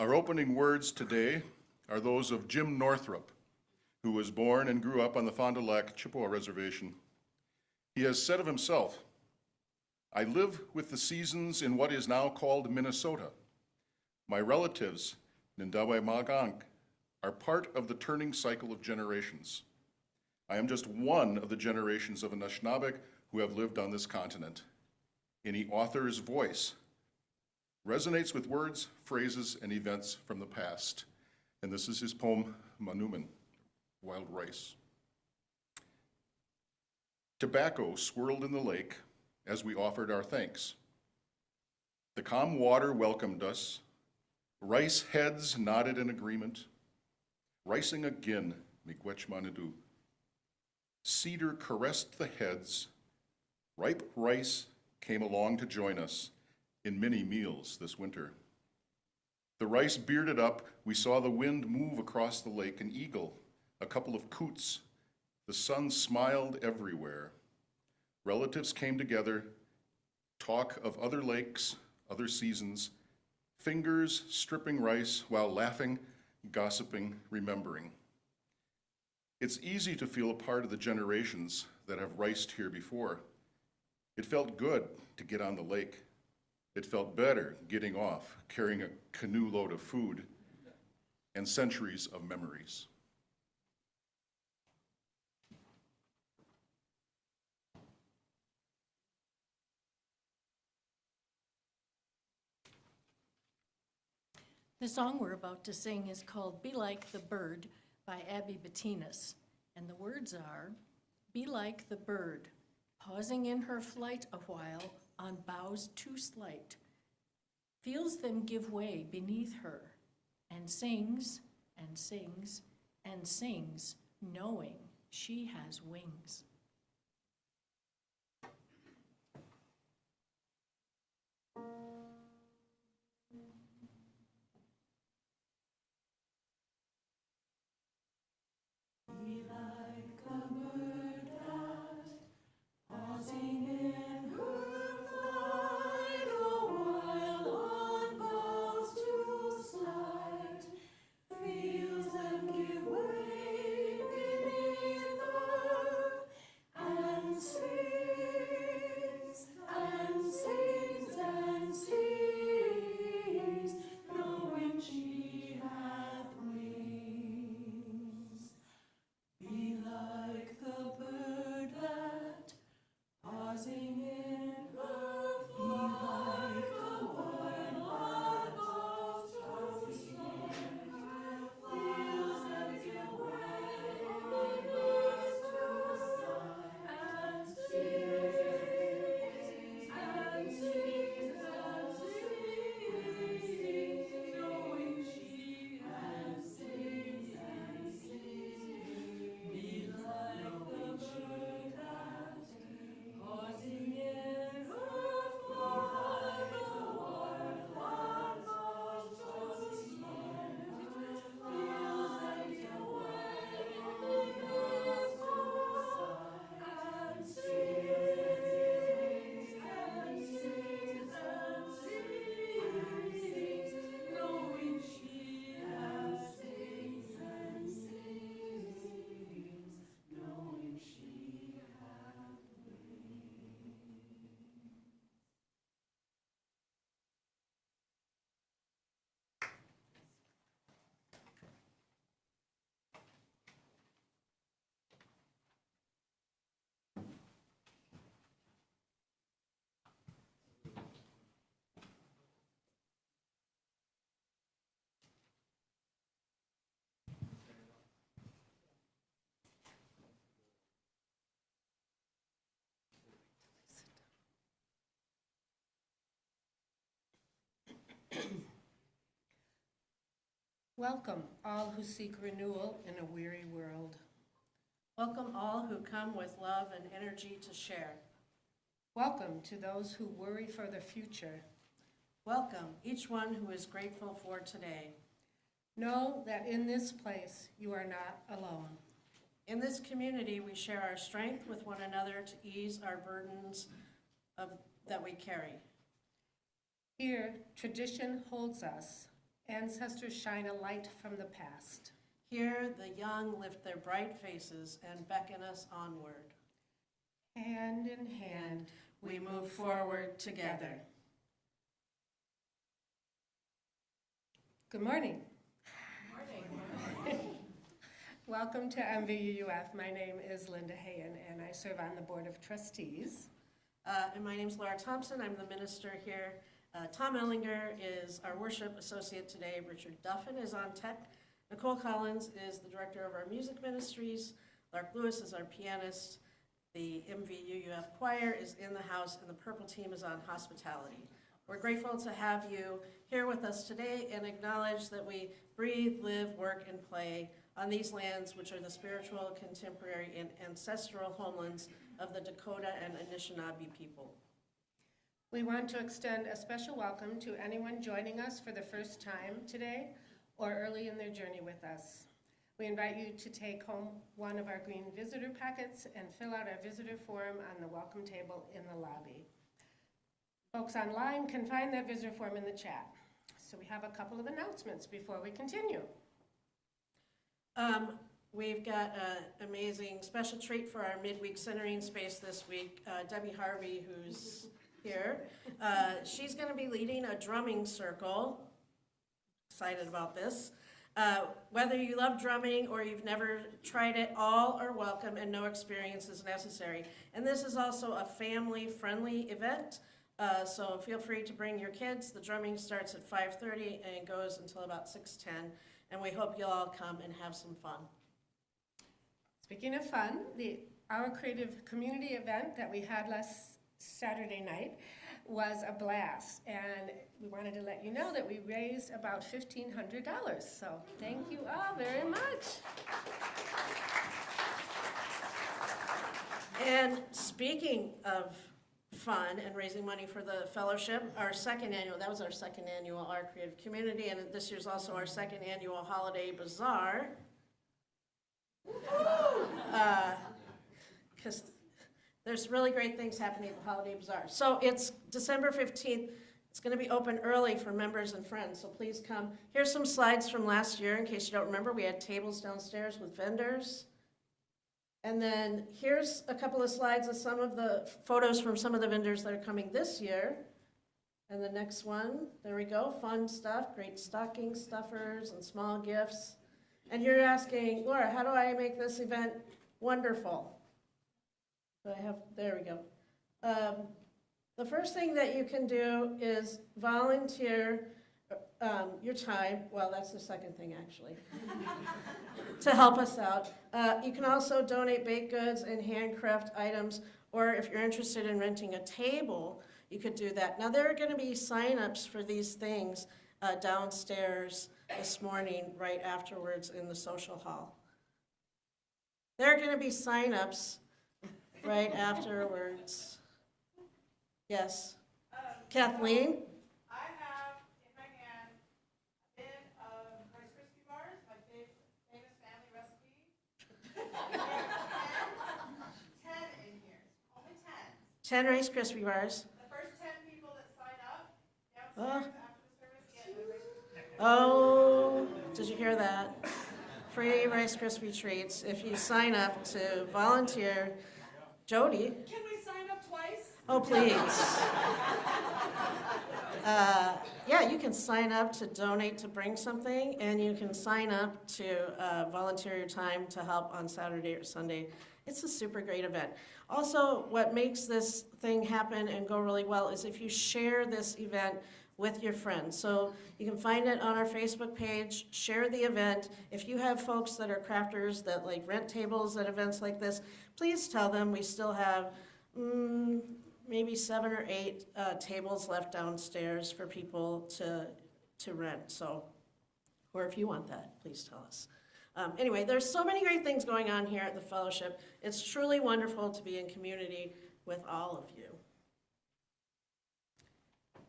Our opening words today are those of Jim Northrup, who was born and grew up on the Fond du Lac Chippewa Reservation. He has said of himself, "I live with the seasons in what is now called Minnesota. My relatives, Nindawe Magank, are part of the turning cycle of generations. I am just one of the generations of Anishinaabeg who have lived on this continent. Any author's voice resonates with words, phrases, and events from the past." And this is his poem, Manuman, Wild Rice. Tobacco swirled in the lake as we offered our thanks. The calm water welcomed us. Rice heads nodded in agreement. Ricing again, miigwech manadu. Cedar caressed the heads. Ripe rice came along to join us in many meals this winter. The rice bearded up, we saw the wind move across the lake, an eagle, a couple of coots. The sun smiled everywhere. Relatives came together, talk of other lakes, other seasons, fingers stripping rice while laughing, gossiping, remembering. It's easy to feel a part of the generations that have riced here before. It felt good to get on the lake. It felt better getting off, carrying a canoe load of food and centuries of memories. The song we're about to sing is called "Be Like the Bird" by Abby Bettinas, and the words are, "Be like the bird, pausing in her flight a while on boughs too slight, feels them give way beneath her, and sings and sings and sings, knowing she has wings." Be like a bird that, pausing in her flight a while on boughs too slight, feels them give way beneath her, and sings and sings and sings, knowing she hath wings. Be like the bird that, pausing in her flight, a while on boughs too slight, feels them give way beneath her, and sings and sings and sings, knowing she has sings and sings. Be like the bird that, pausing in her flight a while on boughs too slight, feels them give way beneath her, and sings and sings and sings, knowing she has sings and sings, knowing she hath wings. Welcome, all who seek renewal in a weary world. Welcome all who come with love and energy to share. Welcome to those who worry for the future. Welcome each one who is grateful for today. Know that in this place you are not alone. In this community, we share our strength with one another to ease our burdens that we carry. Here, tradition holds us ancestors shine a light from the past. Here, the young lift their bright faces and beckon us onward. Hand in hand, We move forward together. Good morning. Welcome to MVUUF. My name is Linda Hayen, and I serve on the Board of Trustees. And my name's Laura Thompson. I'm the minister here. Tom Ehlinger is our worship associate today. Richard Duffin is on tech. Nicole Collins is the director of our music ministries. Lark Lewis is our pianist. The MVUUF Choir is in the house, and the Purple Team is on hospitality. We're grateful to have you here with us today and acknowledge that we breathe, live, work, and play on these lands, which are the spiritual, contemporary, and ancestral homelands of the Dakota and Anishinaabe people. We want to extend a special welcome to anyone joining us for the first time today or early in their journey with us. We invite you to take home one of our green visitor packets and fill out our visitor form on the welcome table in the lobby. Folks online can find that visitor form in the chat. So we have a couple of announcements before we continue. We've got an amazing special treat for our midweek centering space this week. Debbie Harvey, who's here, she's going to be leading a drumming circle. Excited about this. Whether you love drumming or you've never tried it, all are welcome and no experience is necessary. And this is also a family-friendly event, so feel free to bring your kids. The drumming starts at 5:30 and goes until about 6:10, and we hope you'll all come and have some fun. Speaking of fun, our creative community event that we had last Saturday night was a blast, and we wanted to let you know that we raised about $1,500, so thank you all very much. And speaking of fun and raising money for the fellowship, that was our second annual Our Creative Community, and this year's also our second annual Holiday Bazaar. Because there's really great things happening at the Holiday Bazaar. So it's December 15th. It's going to be open early for members and friends, so please come. Here's some slides from last year, in case you don't remember. We had tables downstairs with vendors. And then here's a couple of slides of some of the photos from some of the vendors that are coming this year. And the next one, there we go, fun stuff, great stocking stuffers and small gifts. And you're asking, Laura, how do I make this event wonderful? There we go. The first thing that you can do is volunteer your time. Well, that's the second thing, actually, to help us out. You can also donate baked goods and handcraft items, or if you're interested in renting a table, you could do that. Now, there are going to be sign-ups for these things downstairs this morning, right afterwards in the social hall. There are going to be sign-ups right afterwards. Yes. Kathleen? I have in my hand a bin of Rice Krispie bars, my famous family recipe. 10 in here, only 10. 10 Rice Krispie bars. The first 10 people that sign up downstairs after the service get the Rice Krispie. Oh, did you hear that? Free Rice Krispie treats if you sign up to volunteer. Jody? Can we sign up twice? Oh, please. Yeah, you can sign up to donate to bring something, and you can sign up to volunteer your time to help on Saturday or Sunday. It's a super great event. Also, what makes this thing happen and go really well is if you share this event with your friends. So you can find it on our Facebook page, share the event. If you have folks that are crafters that like rent tables at events like this, please tell them we still have maybe 7 or 8 tables left downstairs for people to rent. So, or if you want that, please tell us. Anyway, there's so many great things going on here at the fellowship. It's truly wonderful to be in community with all of you.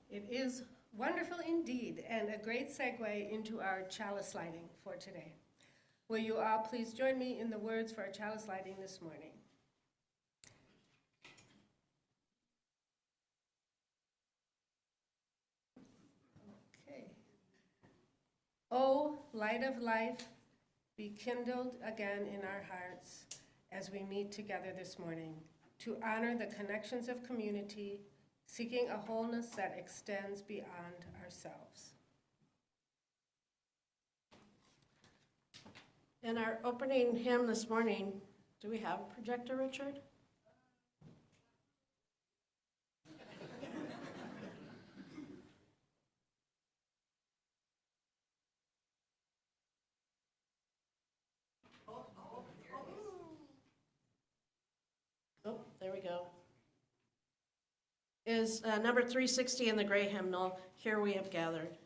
It is wonderful indeed, and a great segue into our chalice lighting for today. Will you all please join me in the words for our chalice lighting this morning? Okay. light of life, be kindled again in our hearts as we meet together this morning to honor the connections of community, seeking a wholeness that extends beyond ourselves. In our opening hymn this morning, do we have a projector, Richard? Oh, there we go. Is number 360 in the gray hymnal, Here We Have Gathered.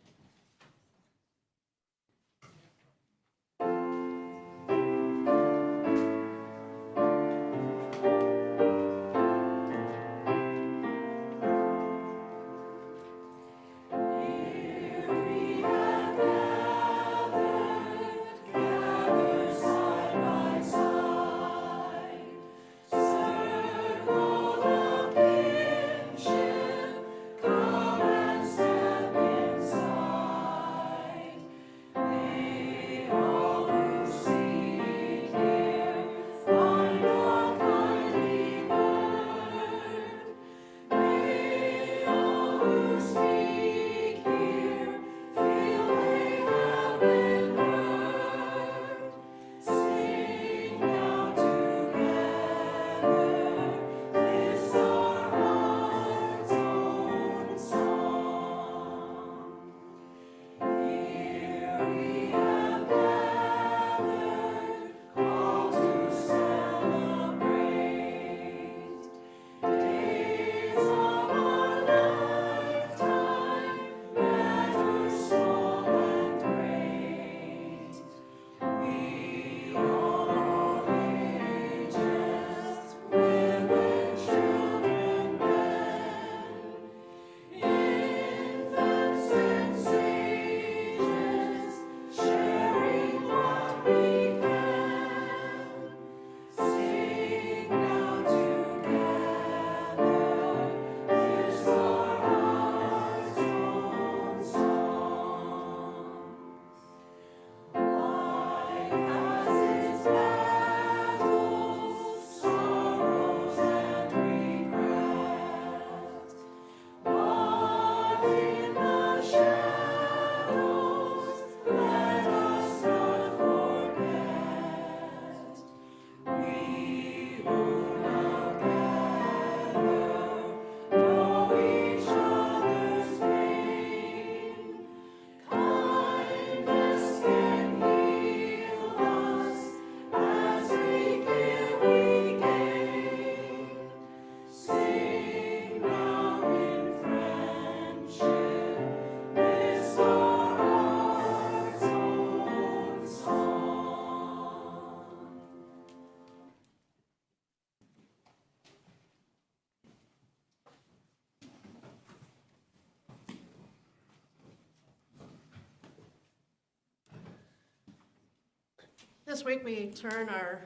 This week we turn our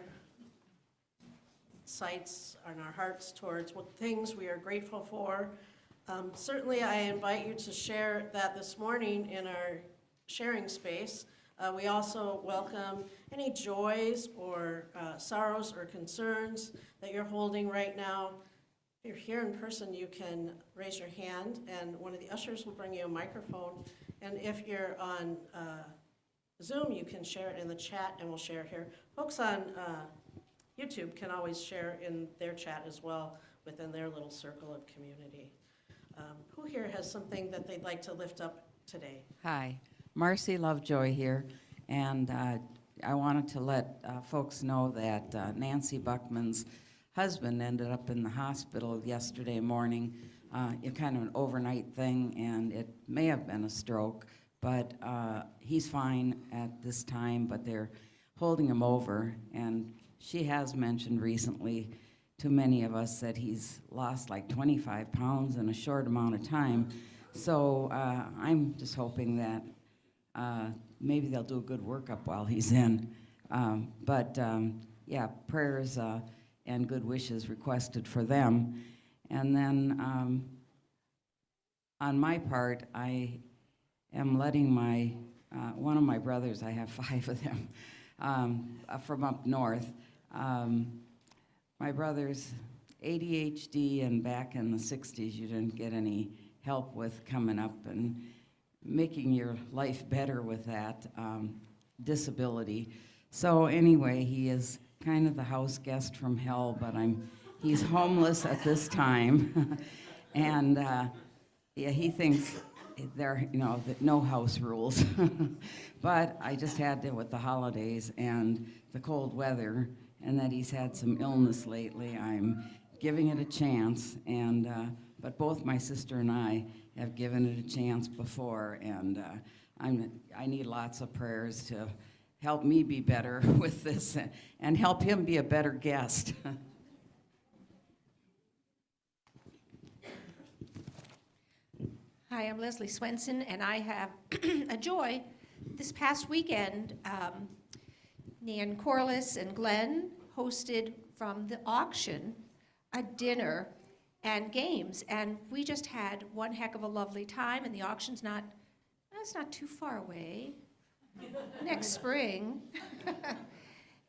sights and our hearts towards what things we are grateful for. Certainly I invite you to share that this morning in our sharing space. We also welcome any joys or sorrows or concerns that you're holding right now. If you're here in person, you can raise your hand and one of the ushers will bring you a microphone. And if you're on Zoom, you can share it in the chat and we'll share here. Folks on YouTube can always share in their chat as well within their little circle of community. Who here has something that they'd like to lift up today? Hi, Marcy Lovejoy here, and I wanted to let folks know that Nancy Buckman's husband ended up in the hospital yesterday morning, kind of an overnight thing, and it may have been a stroke, but he's fine at this time, but they're holding him over, and she has mentioned recently to many of us that he's lost like 25 pounds in a short amount of time. So I'm just hoping that maybe they'll do a good workup while he's in. Yeah, prayers and good wishes requested for them. And then on my part, I am letting my one of my brothers, I have 5 of them, from up north. My brother's ADHD, and back in the 60s, you didn't get any help with coming up and making your life better with that disability. So anyway, he is kind of the house guest from hell, but he's homeless at this time. And yeah, he thinks that no house rules. But I just had to, with the holidays and the cold weather, and that he's had some illness lately, I'm giving it a chance. And but both my sister and I have given it a chance before, and I need lots of prayers to help me be better with this and help him be a better guest. Hi, I'm Leslie Swenson, and I have a joy. This past weekend, Nan Corliss and Glenn hosted from the auction a dinner and games, and we just had one heck of a lovely time, and the auction's not too far away, next spring.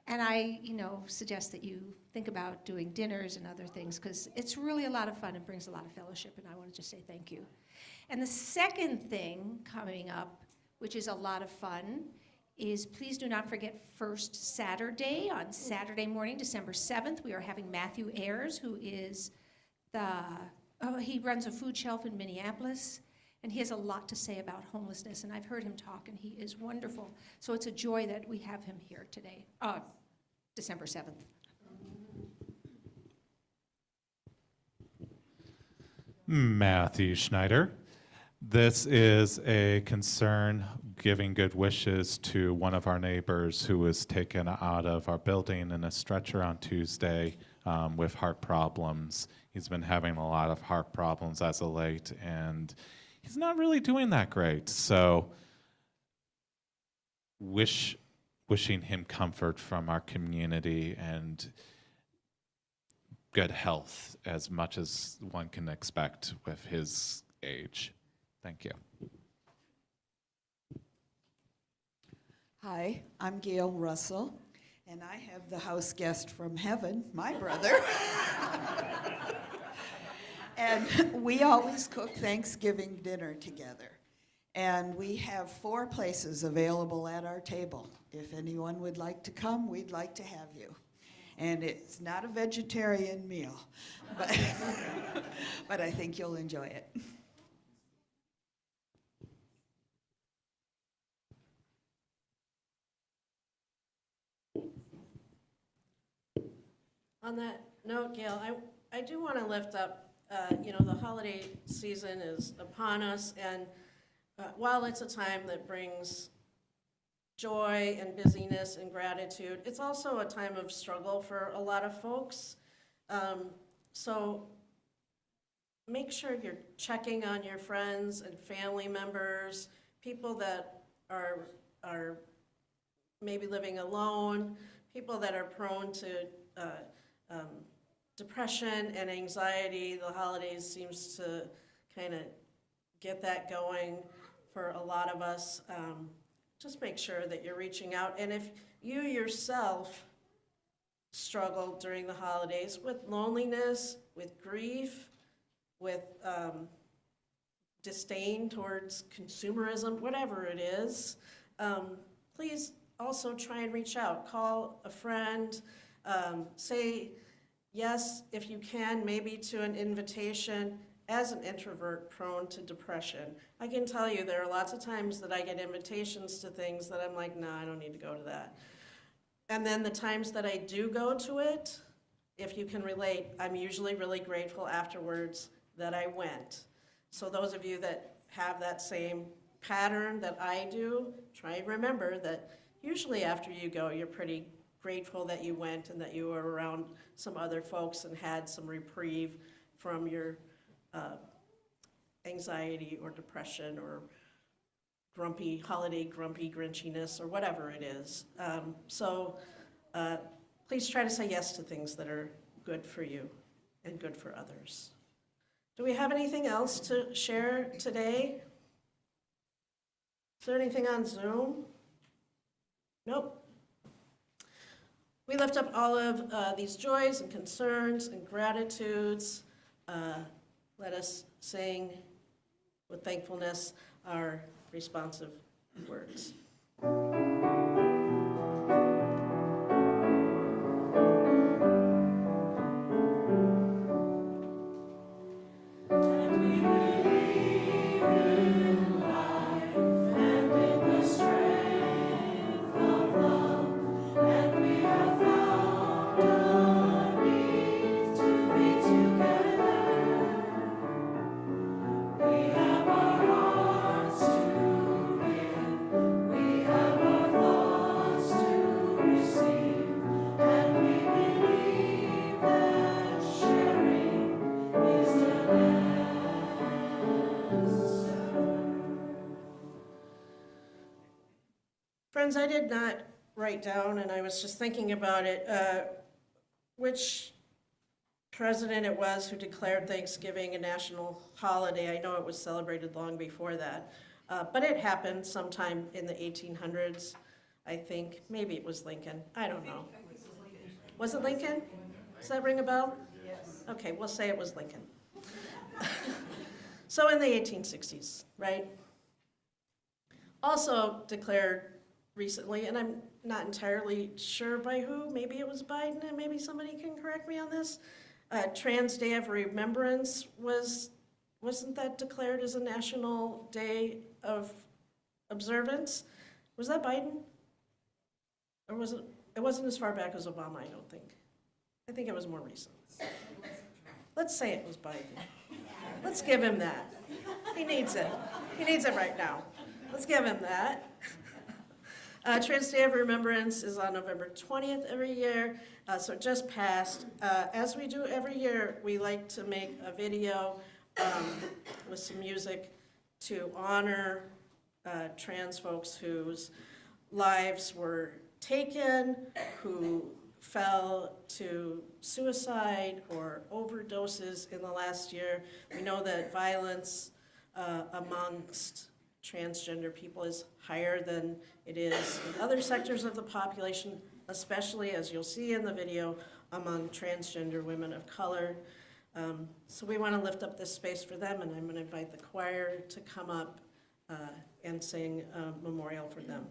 And I, suggest that you think about doing dinners and other things, because it's really a lot of fun and brings a lot of fellowship, and I want to just say thank you. And the second thing coming up, which is a lot of fun, is please do not forget First Saturday. On Saturday morning, December 7th, we are having Matthew Ayers, who is he runs a food shelf in Minneapolis, and he has a lot to say about homelessness, and I've heard him talk, and he is wonderful. So it's a joy that we have him here today, December 7th. Matthew Schneider. This is a concern giving good wishes to one of our neighbors who was taken out of our building in a stretcher on Tuesday with heart problems. He's been having a lot of heart problems as of late, and he's not really doing that great. So wishing him comfort from our community and good health as much as one can expect with his age. Thank you. Hi, I'm Gail Russell, and I have the house guest from heaven, my brother. And we always cook Thanksgiving dinner together. And we have 4 places available at our table. If anyone would like to come, we'd like to have you. And it's not a vegetarian meal, but I think you'll enjoy it. On that note, Gail, I do want to lift up, the holiday season is upon us, and while it's a time that brings joy and busyness and gratitude, it's also a time of struggle for a lot of folks. So make sure you're checking on your friends and family members, people that are maybe living alone, people that are prone to depression and anxiety. The holidays seems to kind of get that going for a lot of us. Just make sure that you're reaching out. And if you yourself struggle during the holidays with loneliness, with grief, with disdain towards consumerism, whatever it is, please also try and reach out. Call a friend. Say yes, if you can, maybe to an invitation. As an introvert prone to depression, I can tell you there are lots of times that I get invitations to things that I'm like, nah, I don't need to go to that. And then the times that I do go to it, if you can relate, I'm usually really grateful afterwards that I went. So those of you that have that same pattern that I do, try and remember that usually after you go, you're pretty grateful that you went and that you were around some other folks and had some reprieve from your anxiety or depression or holiday grumpy grinchiness or whatever it is. So please try to say yes to things that are good for you and good for others. Do we have anything else to share today? Is there anything on Zoom? Nope. We lift up all of these joys and concerns and gratitudes. Let us sing with thankfulness our responsive words. Friends, I did not write down, and I was just thinking about it, which president it was who declared Thanksgiving a national holiday. I know it was celebrated long before that, but it happened sometime in the 1800s, I think. Maybe it was Lincoln. I don't know. Was it Lincoln? Does that ring a bell? Yes. Okay, we'll say it was Lincoln. So in the 1860s, right? Also declared recently, and I'm not entirely sure by who, maybe it was Biden, and maybe somebody can correct me on this. Trans Day of Remembrance wasn't that declared as a national day of observance? Was that Biden? Or was it? It wasn't as far back as Obama, I don't think. I think it was more recent. Let's say it was Biden. Let's give him that. He needs it. He needs it right now. Let's give him that. Trans Day of Remembrance is on November 20th every year, so it just passed. As we do every year, we like to make a video with some music to honor trans folks whose lives were taken, who fell to suicide or overdoses in the last year. We know that violence amongst transgender people is higher than it is in other sectors of the population, especially, as you'll see in the video, among transgender women of color. So we want to lift up this space for them, and I'm going to invite the choir to come up and sing a memorial for them.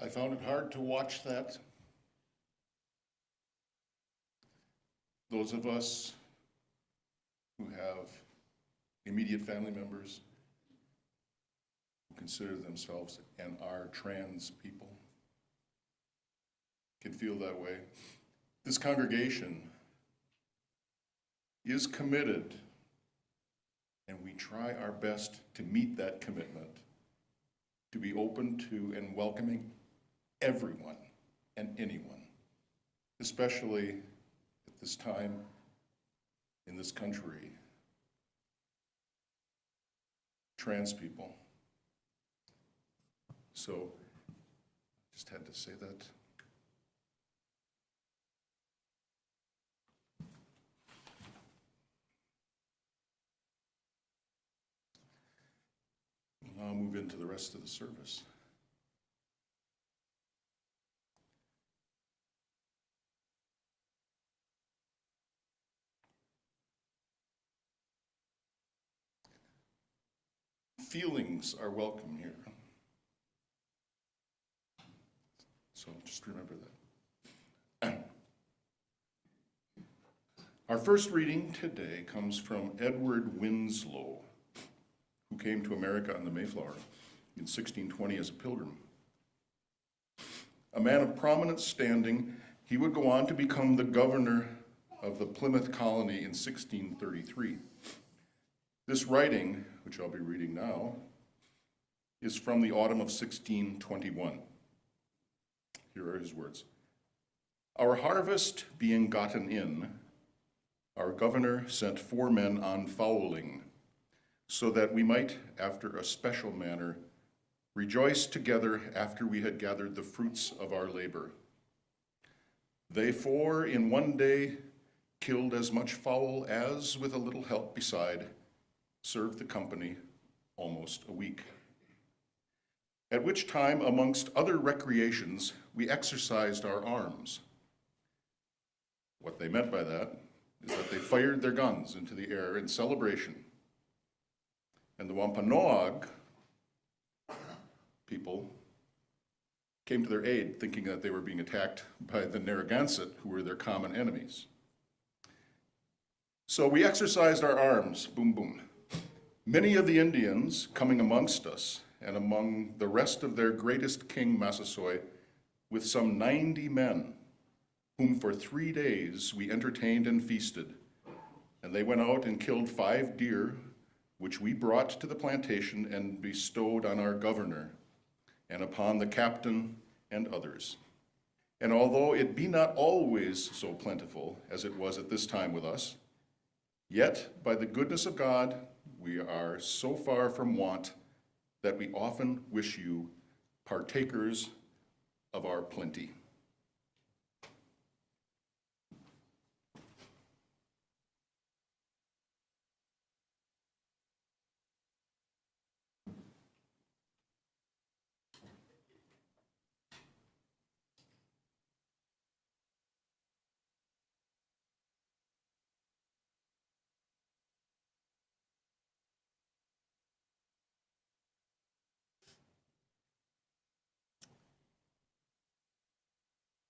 I found it hard to watch that. Those of us who have immediate family members who consider themselves and are trans people can feel that way. This congregation is committed, and we try our best to meet that commitment, to be open to and welcoming everyone and anyone, especially at this time in this country, trans people. So, just had to say that. We'll now move into the rest of the service. Feelings are welcome here. So just remember that. Our first reading today comes from Edward Winslow, who came to America on the Mayflower in 1620 as a pilgrim. A man of prominent standing, he would go on to become the governor of the Plymouth colony in 1633. This writing, which I'll be reading now, is from the autumn of 1621. Here are his words. Our harvest being gotten in, our governor sent 4 men on fowling, so that we might, after a special manner, rejoice together after we had gathered the fruits of our labor. They 4 in one day killed as much fowl as, with a little help beside, served the company almost a week. At which time, amongst other recreations, we exercised our arms. What they meant by that is that they fired their guns into the air in celebration. And the Wampanoag people came to their aid, thinking that they were being attacked by the Narragansett, who were their common enemies. So we exercised our arms, boom, boom. Many of the Indians coming amongst us, and among the rest of their greatest king, Massasoit, with some 90 men, whom for 3 days we entertained and feasted. And they went out and killed 5 deer, which we brought to the plantation and bestowed on our governor, and upon the captain and others. And although it be not always so plentiful as it was at this time with us, yet by the goodness of God, we are so far from want that we often wish you partakers of our plenty.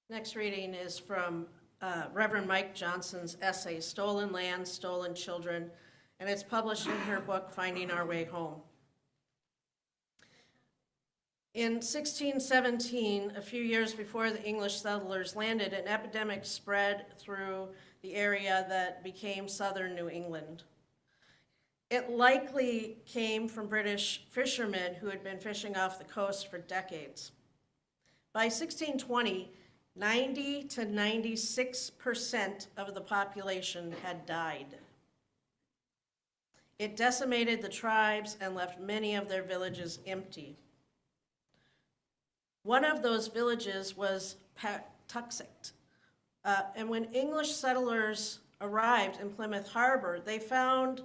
Next reading is from Reverend Mike Johnson's essay, Stolen Land, Stolen Children, and it's published in her book, Finding Our Way Home. In 1617, a few years before the English settlers landed, an epidemic spread through the area that became southern New England. It likely came from British fishermen who had been fishing off the coast for decades. By 1620, 90 to 96% of the population had died. It decimated the tribes and left many of their villages empty. One of those villages was Patuxent. And when English settlers arrived in Plymouth Harbor, they found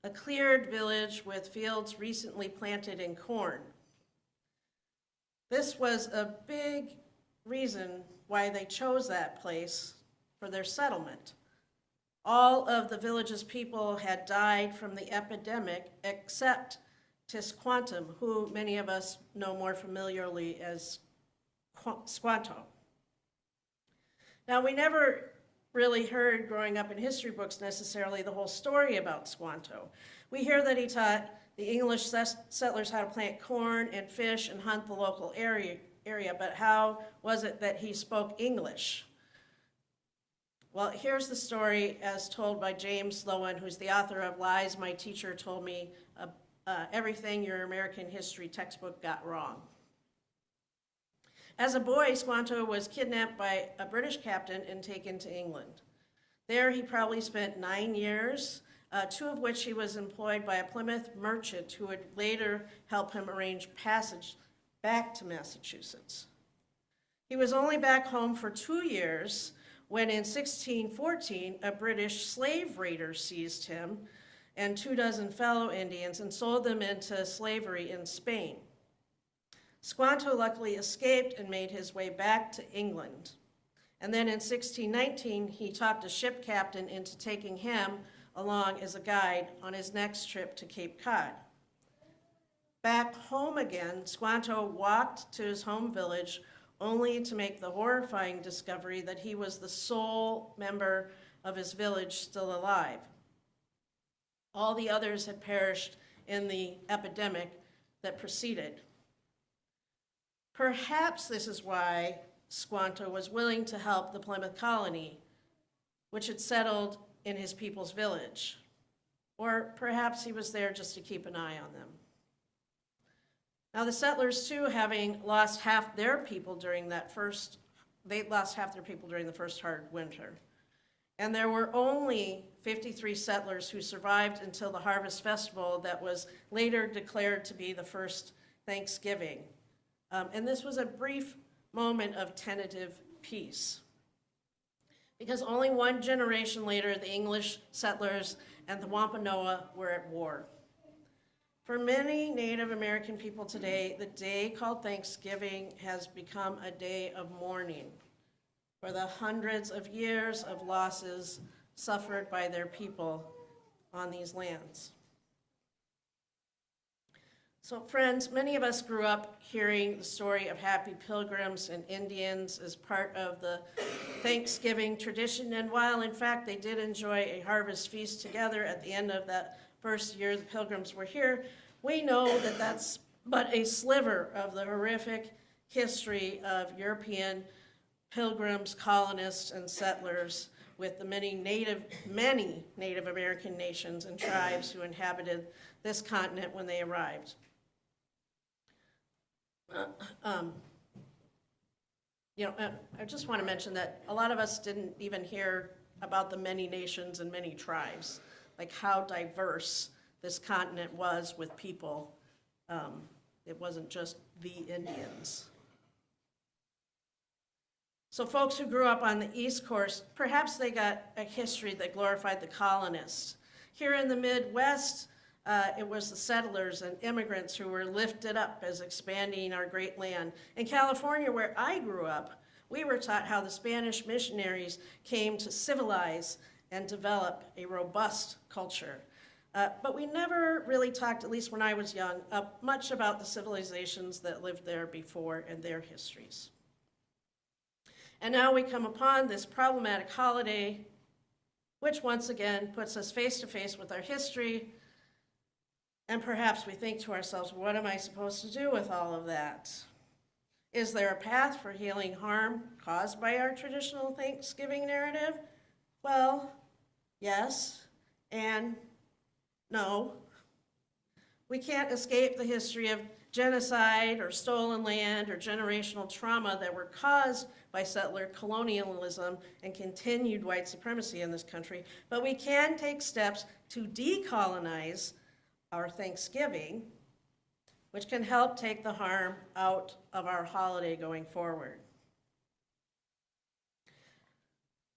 a cleared village with fields recently planted in corn. This was a big reason why they chose that place for their settlement. All of the village's people had died from the epidemic except Tisquantum, who many of us know more familiarly as Squanto. Now, we never really heard growing up in history books necessarily the whole story about Squanto. We hear that he taught the English settlers how to plant corn and fish and hunt the local area, but how was it that he spoke English? Well, here's the story as told by James Lowen, who's the author of Lies My Teacher Told Me, Everything Your American History Textbook Got Wrong. As a boy, Squanto was kidnapped by a British captain and taken to England. There he probably spent 9 years, 2 of which he was employed by a Plymouth merchant who would later help him arrange passage back to Massachusetts. He was only back home for 2 years when in 1614 a British slave raider seized him and 24 fellow Indians and sold them into slavery in Spain. Squanto luckily escaped and made his way back to England. And then in 1619, he talked a ship captain into taking him along as a guide on his next trip to Cape Cod. Back home again, Squanto walked to his home village only to make the horrifying discovery that he was the sole member of his village still alive. All the others had perished in the epidemic that preceded. Perhaps this is why Squanto was willing to help the Plymouth colony, which had settled in his people's village. Or perhaps he was there just to keep an eye on them. Now the settlers too, having lost half their people during the first hard winter. And there were only 53 settlers who survived until the Harvest Festival that was later declared to be the first Thanksgiving. And this was a brief moment of tentative peace. Because only 1 generation later, the English settlers and the Wampanoag were at war. For many Native American people today, the day called Thanksgiving has become a day of mourning for the hundreds of years of losses suffered by their people on these lands. So friends, many of us grew up hearing the story of happy pilgrims and Indians as part of the Thanksgiving tradition, and while in fact they did enjoy a harvest feast together at the end of that first year the pilgrims were here, we know that that's but a sliver of the horrific history of European pilgrims, colonists, and settlers with the many Native American nations and tribes who inhabited this continent when they arrived. I just want to mention that a lot of us didn't even hear about the many nations and many tribes, like how diverse this continent was with people. It wasn't just the Indians. So folks who grew up on the East Coast, perhaps they got a history that glorified the colonists. Here in the Midwest, it was the settlers and immigrants who were lifted up as expanding our great land. In California, where I grew up, we were taught how the Spanish missionaries came to civilize and develop a robust culture. But we never really talked, at least when I was young, much about the civilizations that lived there before and their histories. And now we come upon this problematic holiday, which once again puts us face to face with our history. And perhaps we think to ourselves, what am I supposed to do with all of that? Is there a path for healing harm caused by our traditional Thanksgiving narrative? Well, yes and no. We can't escape the history of genocide or stolen land or generational trauma that were caused by settler colonialism and continued white supremacy in this country, but we can take steps to decolonize our Thanksgiving, which can help take the harm out of our holiday going forward.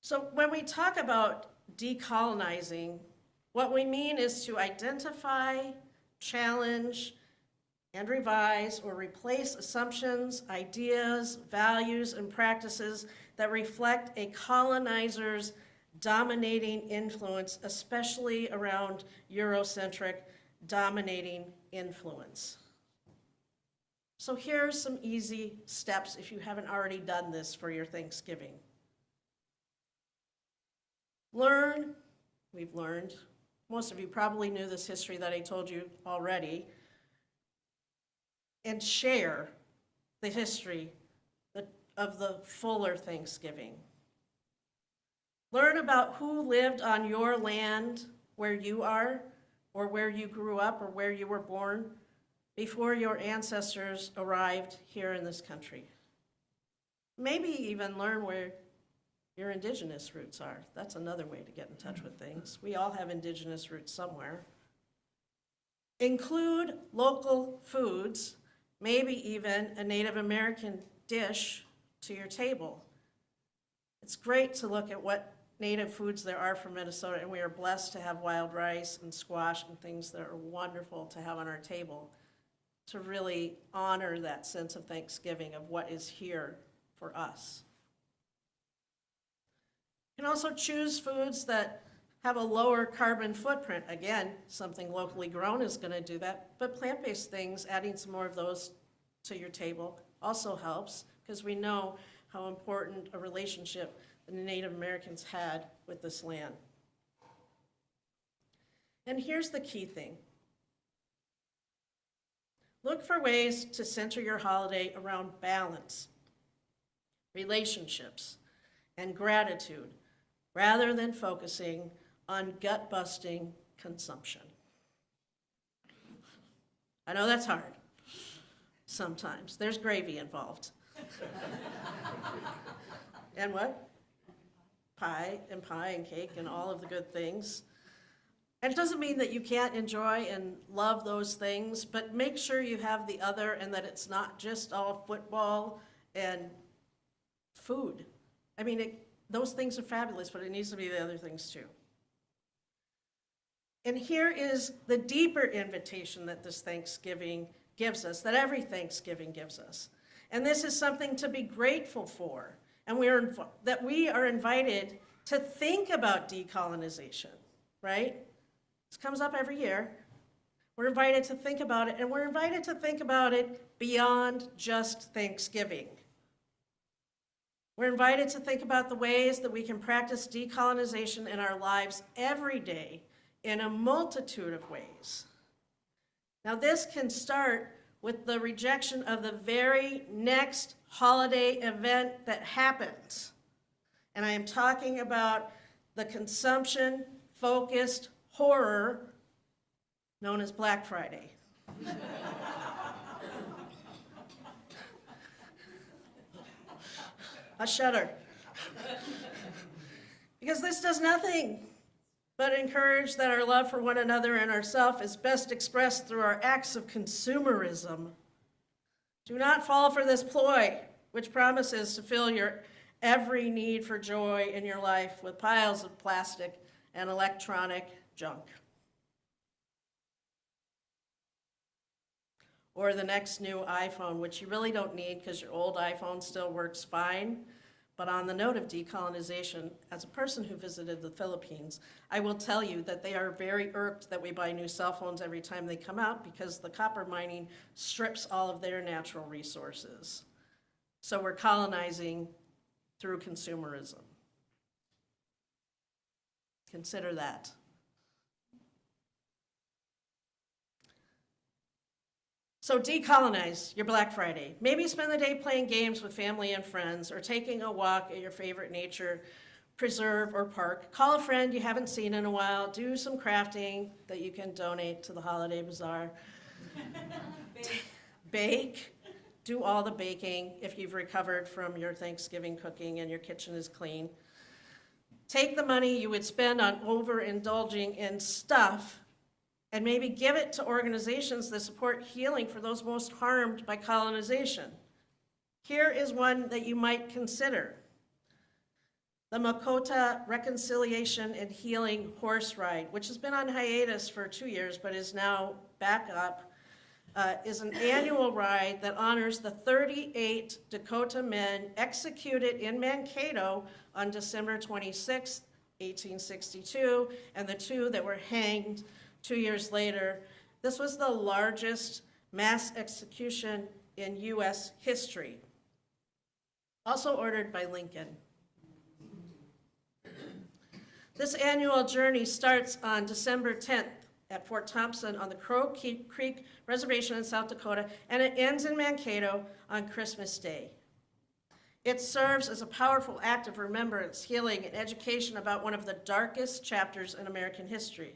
So when we talk about decolonizing, what we mean is to identify, challenge, and revise or replace assumptions, ideas, values, and practices that reflect a colonizer's dominating influence, especially around Eurocentric dominating influence. So here are some easy steps if you haven't already done this for your Thanksgiving. Learn, we've learned, most of you probably knew this history that I told you already, and share the history of the fuller Thanksgiving. Learn about who lived on your land where you are, or where you grew up, or where you were born before your ancestors arrived here in this country. Maybe even learn where your indigenous roots are. That's another way to get in touch with things. We all have indigenous roots somewhere. Include local foods, maybe even a Native American dish to your table. It's great to look at what native foods there are from Minnesota, and we are blessed to have wild rice and squash and things that are wonderful to have on our table to really honor that sense of Thanksgiving of what is here for us. You can also choose foods that have a lower carbon footprint. Again, something locally grown is going to do that, but plant-based things, adding some more of those to your table also helps, because we know how important a relationship the Native Americans had with this land. And here's the key thing. Look for ways to center your holiday around balance, relationships, and gratitude, rather than focusing on gut-busting consumption. I know that's hard. Sometimes. There's gravy involved. And what? Pie and cake and all of the good things. And it doesn't mean that you can't enjoy and love those things, but make sure you have the other and that it's not just all football and food. I mean, those things are fabulous, but it needs to be the other things too. And here is the deeper invitation that this Thanksgiving gives us, that every Thanksgiving gives us. And this is something to be grateful for. And we are invited to think about decolonization, right? This comes up every year. We're invited to think about it, and we're invited to think about it beyond just Thanksgiving. We're invited to think about the ways that we can practice decolonization in our lives every day in a multitude of ways. Now, this can start with the rejection of the very next holiday event that happens. And I am talking about the consumption-focused horror known as Black Friday. I shudder. Because this does nothing but encourage that our love for one another and ourselves is best expressed through our acts of consumerism. Do not fall for this ploy, which promises to fill your every need for joy in your life with piles of plastic and electronic junk. Or the next new iPhone, which you really don't need because your old iPhone still works fine. But on the note of decolonization, as a person who visited the Philippines, I will tell you that they are very irked that we buy new cell phones every time they come out because the copper mining strips all of their natural resources. So we're colonizing through consumerism. Consider that. So decolonize your Black Friday. Maybe spend the day playing games with family and friends or taking a walk at your favorite nature preserve or park. Call a friend you haven't seen in a while. Do some crafting that you can donate to the Holiday Bazaar. Bake. Do all the baking if you've recovered from your Thanksgiving cooking and your kitchen is clean. Take the money you would spend on overindulging in stuff and maybe give it to organizations that support healing for those most harmed by colonization. Here is one that you might consider. The Makota Reconciliation and Healing Horse Ride, which has been on hiatus for 2 years but is now back up, is an annual ride that honors the 38 Dakota men executed in Mankato on December 26, 1862, and the 2 that were hanged 2 years later. This was the largest mass execution in U.S. history. Also ordered by Lincoln. This annual journey starts on December 10th at Fort Thompson on the Crow Creek Reservation in South Dakota, and it ends in Mankato on Christmas Day. It serves as a powerful act of remembrance, healing, and education about one of the darkest chapters in American history.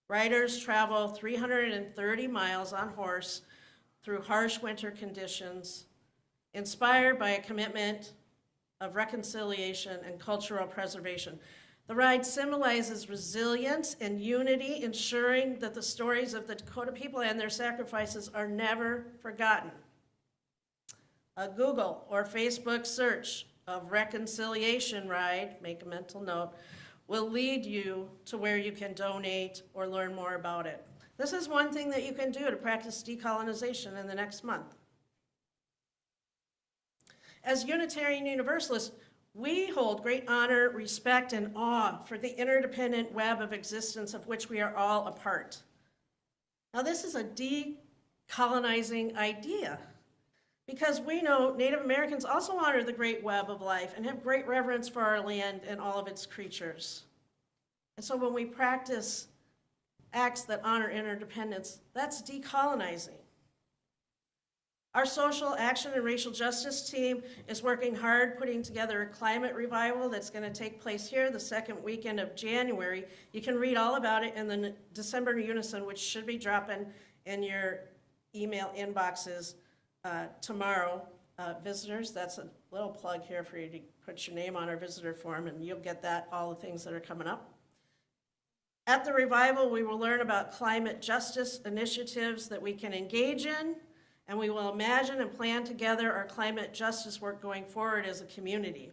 Riders travel 330 miles on horse through harsh winter conditions, inspired by a commitment of reconciliation and cultural preservation. The ride symbolizes resilience and unity, ensuring that the stories of the Dakota people and their sacrifices are never forgotten. A Google or Facebook search of Reconciliation Ride, make a mental note, will lead you to where you can donate or learn more about it. This is one thing that you can do to practice decolonization in the next month. As Unitarian Universalists, we hold great honor, respect, and awe for the interdependent web of existence of which we are all a part. Now, this is a decolonizing idea because we know Native Americans also honor the great web of life and have great reverence for our land and all of its creatures. And so when we practice acts that honor interdependence, that's decolonizing. Our social action and racial justice team is working hard putting together a climate revival that's going to take place here the second weekend of January. You can read all about it in the December Unison, which should be dropping in your email inboxes tomorrow. Visitors, that's a little plug here for you to put your name on our visitor form, and you'll get that, all the things that are coming up. At the revival, we will learn about climate justice initiatives that we can engage in, and we will imagine and plan together our climate justice work going forward as a community.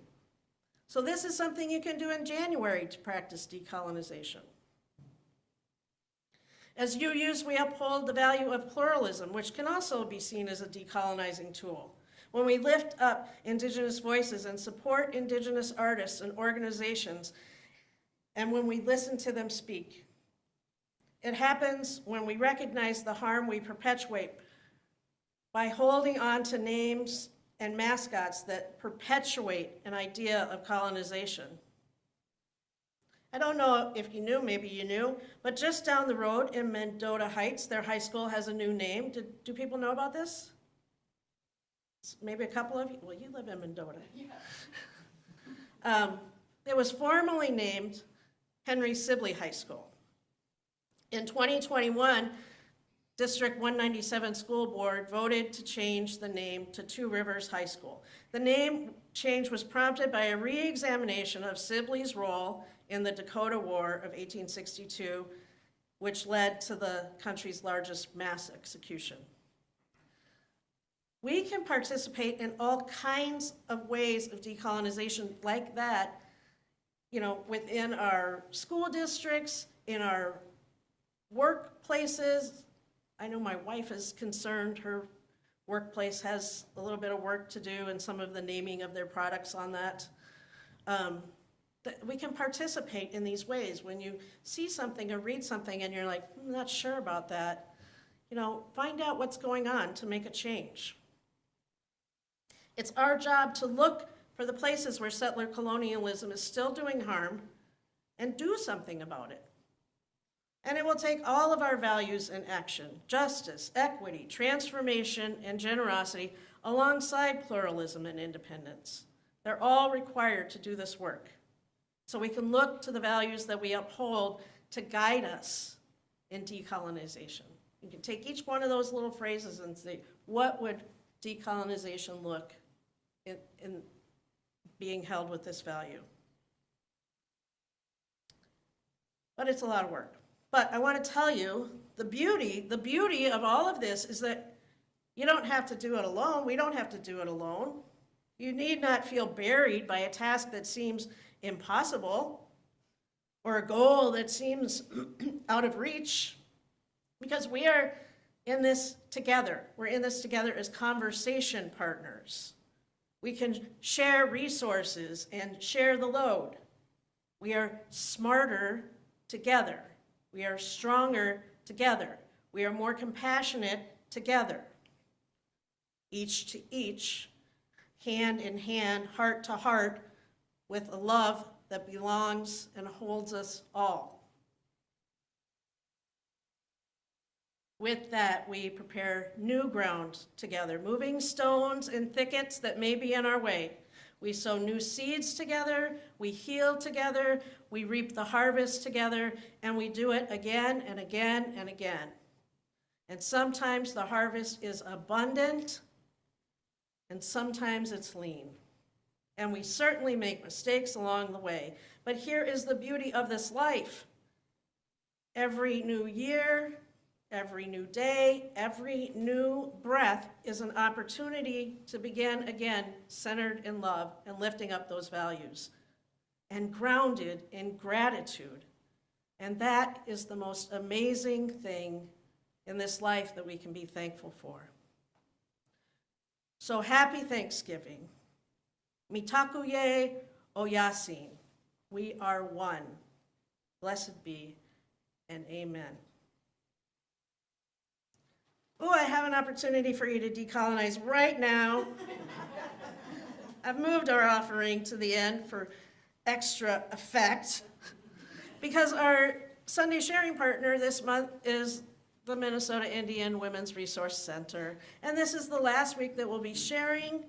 So this is something you can do in January to practice decolonization. As UUs, we uphold the value of pluralism, which can also be seen as a decolonizing tool. When we lift up Indigenous voices and support Indigenous artists and organizations, and when we listen to them speak. It happens when we recognize the harm we perpetuate by holding on to names and mascots that perpetuate an idea of colonization. I don't know if you knew, maybe you knew, but just down the road in Mendota Heights, their high school has a new name. Do people know about this? Maybe a couple of you, well, you live in Mendota. Yeah. It was formerly named Henry Sibley High School. In 2021, District 197 School Board voted to change the name to Two Rivers High School. The name change was prompted by a re-examination of Sibley's role in the Dakota War of 1862, which led to the country's largest mass execution. We can participate in all kinds of ways of decolonization like that, within our school districts, in our workplaces. I know my wife is concerned her workplace has a little bit of work to do in some of the naming of their products on that. We can participate in these ways. When you see something or read something and you're like, I'm not sure about that, find out what's going on to make a change. It's our job to look for the places where settler colonialism is still doing harm and do something about it. And it will take all of our values in action: justice, equity, transformation, and generosity, alongside pluralism and independence. They're all required to do this work. So we can look to the values that we uphold to guide us in decolonization. You can take each one of those little phrases and say, what would decolonization look in being held with this value? But it's a lot of work. But I want to tell you, the beauty of all of this is that you don't have to do it alone. We don't have to do it alone. You need not feel buried by a task that seems impossible or a goal that seems out of reach, because we are in this together. We're in this together as conversation partners. We can share resources and share the load. We are smarter together. We are stronger together. We are more compassionate together. each to each, hand in hand, heart to heart, with a love that belongs and holds us all. With that, we prepare new ground together, moving stones and thickets that may be in our way. We sow new seeds together, we heal together, we reap the harvest together, and we do it again and again and again. And sometimes the harvest is abundant, and sometimes it's lean. And we certainly make mistakes along the way. But here is the beauty of this life. Every new year, every new day, every new breath is an opportunity to begin again, centered in love and lifting up those values and grounded in gratitude. And that is the most amazing thing in this life that we can be thankful for. So happy Thanksgiving. Mitakuye Oyasin. We are one. Blessed be and amen. Oh, I have an opportunity for you to decolonize right now. I've moved our offering to the end for extra effect because our Sunday sharing partner this month is the Minnesota Indian Women's Resource Center. And this is the last week that we'll be sharing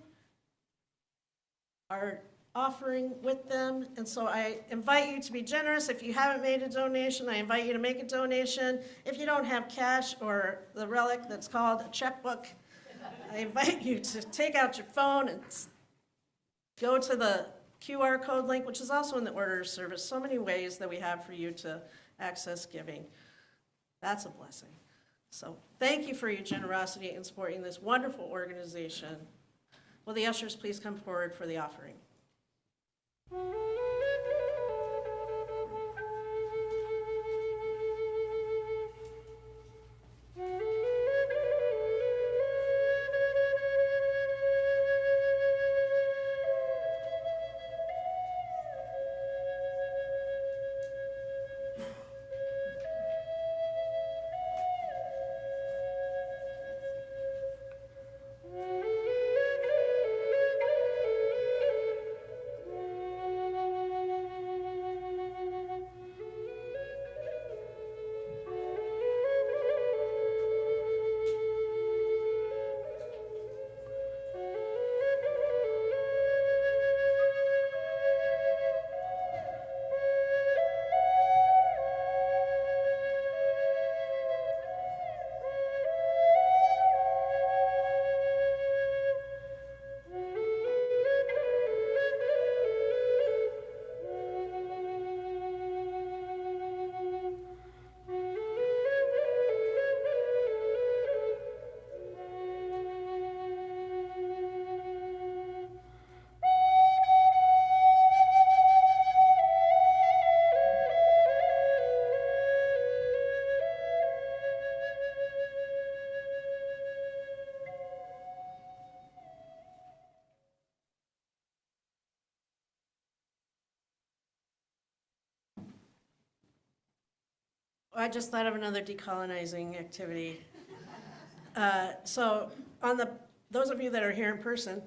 our offering with them. And so I invite you to be generous. If you haven't made a donation, I invite you to make a donation. If you don't have cash or the relic that's called a checkbook, I invite you to take out your phone and go to the QR code link, which is also in the order of service. So many ways that we have for you to access giving. That's a blessing. So thank you for your generosity in supporting this wonderful organization. Will the ushers please come forward for the offering? I just thought of another decolonizing activity. So on those of you that are here in person,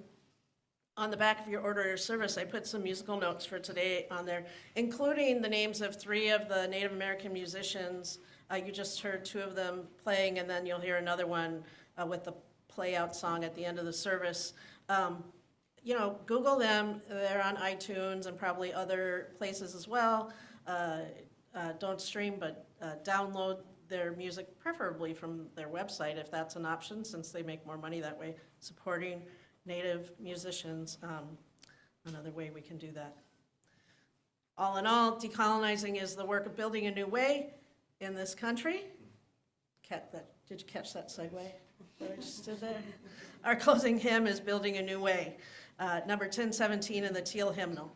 on the back of your order of service, I put some musical notes for today on there, including the names of 3 of the Native American musicians. You just heard 2 of them playing, and then you'll hear another one with the play-out song at the end of the service. Google them. They're on iTunes and probably other places as well. Don't stream, but download their music, preferably from their website, if that's an option, since they make more money that way, supporting Native musicians. Another way we can do that. All in all, decolonizing is the work of building a new way in this country. Did you catch that segue that I just did there? Our closing hymn is Building a New Way, number 1017 in the Teal hymnal.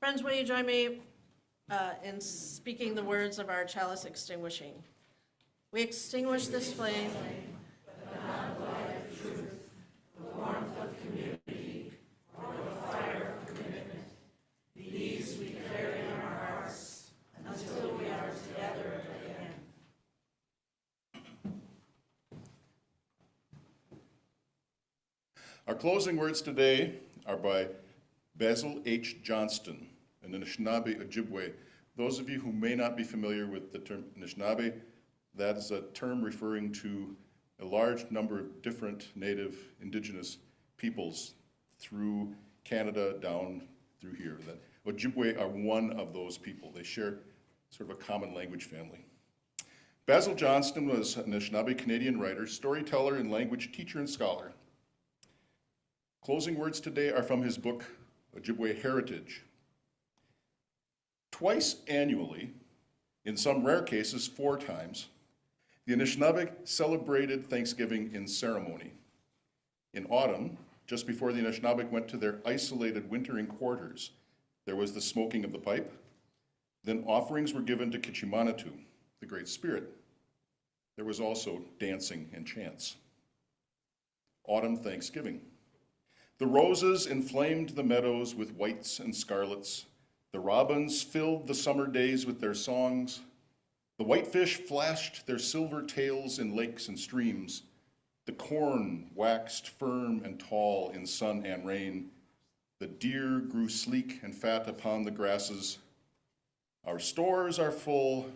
Friends, will you join me in speaking the words of our chalice extinguishing? We extinguish this flame. Our closing words today are by Basil H. Johnston, an Anishinaabe Ojibwe. Those of you who may not be familiar with the term Anishinaabe, that is a term referring to a large number of different native indigenous peoples through Canada down through here. That Ojibwe are one of those people. They share sort of a common language family. Basil Johnston was an Anishinaabe Canadian writer, storyteller, and language teacher and scholar. Closing words today are from his book, Ojibwe Heritage. Twice annually, in some rare cases 4 times, the Anishinaabe celebrated Thanksgiving in ceremony. In autumn, just before the Anishinaabe went to their isolated wintering quarters, there was the smoking of the pipe. Then offerings were given to Kichimanatu, the Great Spirit. There was also dancing and chants. Autumn Thanksgiving. The roses inflamed the meadows with whites and scarlets. The robins filled the summer days with their songs. The whitefish flashed their silver tails in lakes and streams. The corn waxed firm and tall in sun and rain. The deer grew sleek and fat upon the grasses. Our stores are full,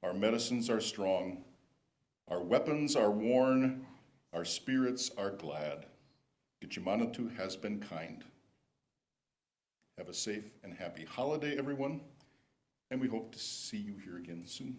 our medicines are strong, our weapons are worn, our spirits are glad. Kichimanatu has been kind. Have a safe and happy holiday, everyone, and we hope to see you here again soon.